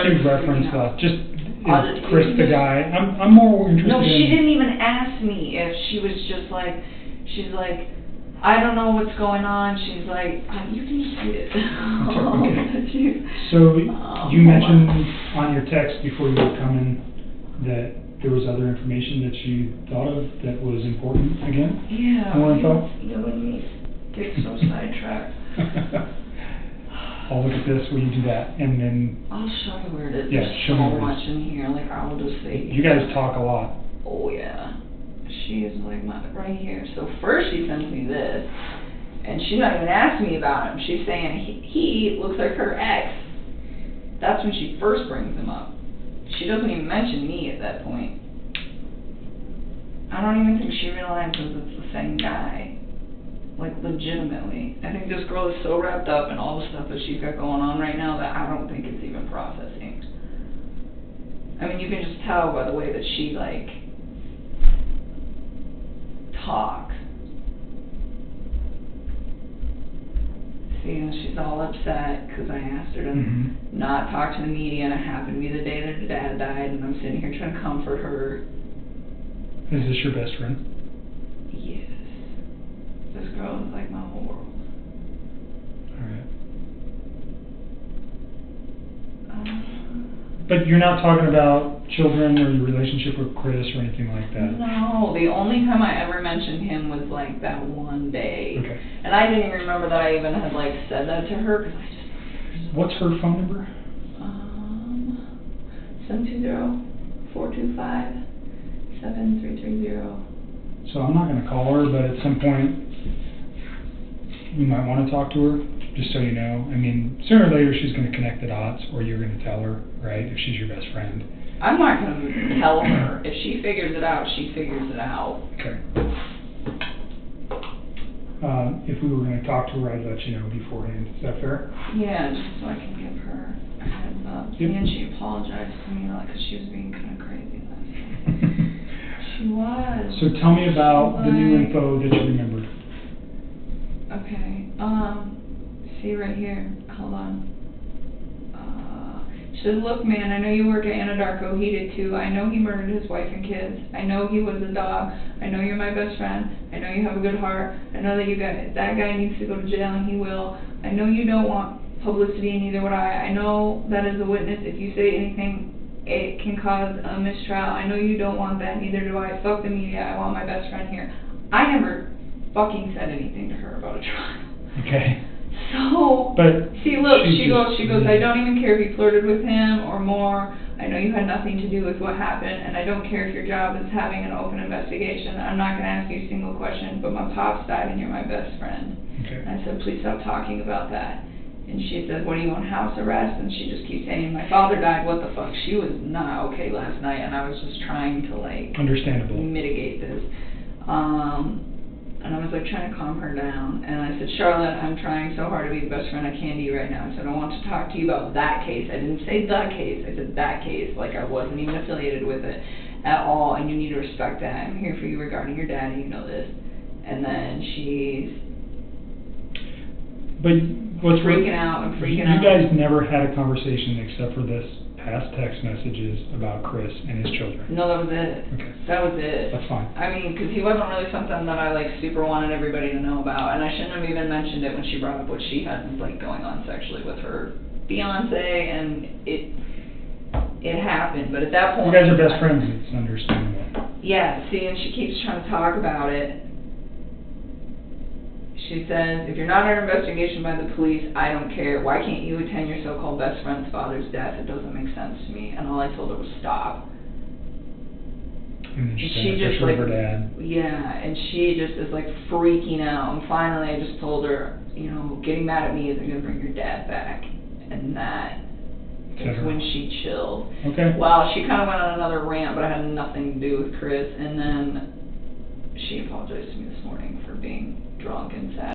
she reference that? Just is Chris the guy? I'm more interested. No, she didn't even ask me if she was just like, she's like, I don't know what's going on. She's like, you can just read it. Okay. So you mentioned on your text before you were coming that there was other information that you thought of that was important again? Yeah. More info? You and me get so sidetracked. I'll look at this when you do that, and then... I'll show you where it is. Yeah, There's show so me much in here. Like, I will just say... You guys talk a lot. Oh, yeah. She is like right here. So first she sends me this, and she's not even asking me about him. She's saying he looks like her ex. That's when she first brings him up. She doesn't even mention me at that point. I don't even think she realizes it's the same guy. Like, legitimately. I think this girl is so wrapped up in all the stuff that she's got going on right now that I don't think it's even processing. I mean, you can just tell by the way that she, like, talks. See, and she's all upset because I asked her to not talk to the media, and it happened to be the day that her dad died, and I'm sitting here trying to comfort her. Is this your best friend? Yes. This girl is like my whole world. Alright. But you're not talking about children or your relationship with Chris or anything like that? No, the only time I ever mentioned him was like that one day. Okay. And I didn't even remember that I even had like said that to her, because I just... What's her phone number? 720-425-7330. So I'm not going to call her, but at some point you might want to talk to her, just so you know. I mean, sooner or later she's going to connect the dots, or you're going to tell her, right, if she's your best friend. I'm not going to tell her. If she figures it out, she figures it out. Okay. If we were going to talk to her, I'd let you know beforehand. Is that fair? Yeah, just so I can give her a heads up. Yep. And she apologized to me, like, because she was being kind of crazy last night. She was. So tell me about the new info that you remembered. Okay. See right here. Hold on. She says, look, man, I know you work at Anadarko. He did too. I know he murdered his wife and kids. I know he was a dog. I know you're my best friend. I know you have a good heart. I know that that guy needs to go to jail, and he will. I know you don't want publicity, and neither would I. I know that as a witness, if you say anything, it can cause a mistrial. I know you don't want that, neither do I. Fuck the media. I want my best friend here. I never fucking said anything to her about a trial. Okay. So, but see, look, she goes, I don't even care if you flirted with him or more. I know you had nothing to do with what happened, and I don't care if your job is having an open investigation. I'm not going to ask you a single question, but my pops died and you're my best friend. Okay. And I said, please stop talking about that. And she said, what, are you on house arrest? And she just keeps saying, my father died, what the fuck? She was not okay last night, and I was just trying to, like, understandable, mitigate this. And I was like trying to calm her down, and I said, Charlotte, I'm trying so hard to be the best friend I can to you right now. I said, I want to talk to you about that case. I didn't say the case, I said that case, like I wasn't even affiliated with it at all, and you need to respect that. I'm here for you regarding your dad, and you know this. And then she's freaking out and freaking out. You guys never had a conversation except for this past text messages about Chris and his children? No, that was it. Okay. That was it. That's fine. I mean, because he wasn't really something that I, like, super wanted everybody to know about, and I shouldn't have even mentioned it when she brought up what she had, like, going on sexually with her fiancé, and it happened, but at that point... You guys are best friends, it's understandable. Yeah, see, and she keeps trying to talk about it. She says, if you're not under investigation by the police, I don't care. Why can't you attend your so-called best friend's father's death? It doesn't make sense to me. And all I told her was stop. And then she just like, her dad. Yeah, and she just is like freaking out. And finally I just told her, you know, getting mad at me isn't going to bring your dad back. And that is when she chilled. Okay. Well, she kind of went on another rant, but it had nothing to do with Chris. And then she apologized to me this morning for being drunk and sad.